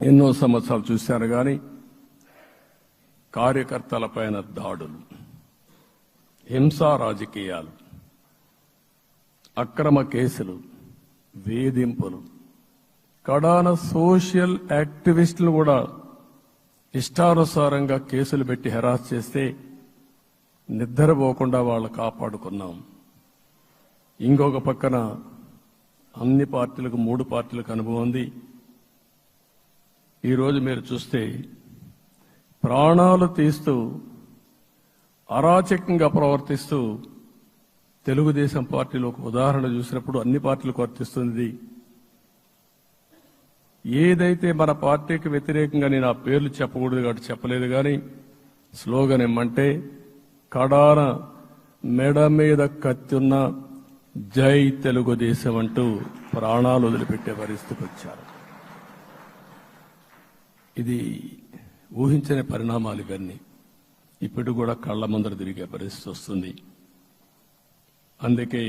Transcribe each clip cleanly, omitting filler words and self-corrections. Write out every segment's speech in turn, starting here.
ఎన్నో సంవత్సరాలు చూశాను కానీ కార్యకర్తలపైన దాడులు, హింసా రాజకీయాలు, అక్రమ కేసులు, వేధింపులు, కడాన సోషల్ యాక్టివిస్టులు కూడా ఇష్టానుసారంగా కేసులు పెట్టి హెరాస్ చేస్తే నిద్రపోకుండా వాళ్ళు కాపాడుకున్నాం. ఇంకొక పక్కన అన్ని పార్టీలకు 3 పార్టీలకు అనుభవం ఉంది. ఈరోజు మీరు చూస్తే ప్రాణాలు తీస్తూ అరాచకంగా ప్రవర్తిస్తూ తెలుగుదేశం పార్టీలో ఒక ఉదాహరణ చూసినప్పుడు అన్ని పార్టీలకు వర్తిస్తుంది. ఏదైతే మన పార్టీకి వ్యతిరేకంగా నేను ఆ పేర్లు చెప్పకూడదు కాబట్టి చెప్పలేదు, కానీ స్లోగన్ ఏమంటే కడాన మెడ మీద కత్తున్న జై తెలుగుదేశం అంటూ ప్రాణాలు వదిలిపెట్టే పరిస్థితికి వచ్చారు. ఇది ఊహించని పరిణామాలు ఇవన్నీ. ఇప్పుడు కూడా కళ్ల ముందర తిరిగే పరిస్థితి వస్తుంది. అందుకే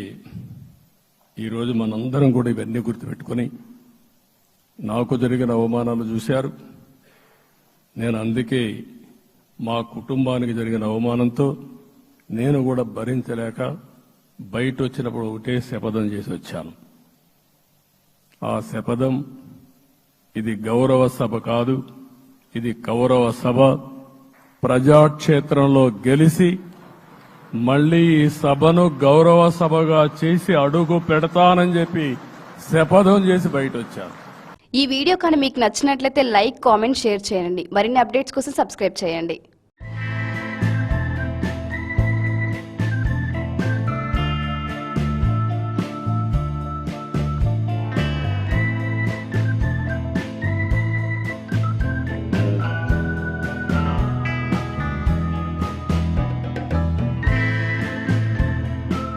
ఈరోజు మనందరం కూడా ఇవన్నీ గుర్తుపెట్టుకుని, నాకు జరిగిన అవమానాలు చూశారు. నేను అందుకే మా కుటుంబానికి జరిగిన అవమానంతో నేను కూడా భరించలేక బయట వచ్చినప్పుడు ఒకటే శపథం చేసి వచ్చాను. ఆ శపథం ఇది గౌరవ సభ కాదు, ఇది కౌరవ సభ. ప్రజాక్షేత్రంలో గెలిచి మళ్లీ ఈ సభను గౌరవ సభగా చేసి అడుగు పెడతానని చెప్పి శపథం చేసి బయట వచ్చాను. ఈ వీడియో కానీ మీకు నచ్చినట్లయితే లైక్, కామెంట్, షేర్ చేయండి. మరిన్ని అప్డేట్స్ కోసం సబ్స్క్రైబ్ చేయండి.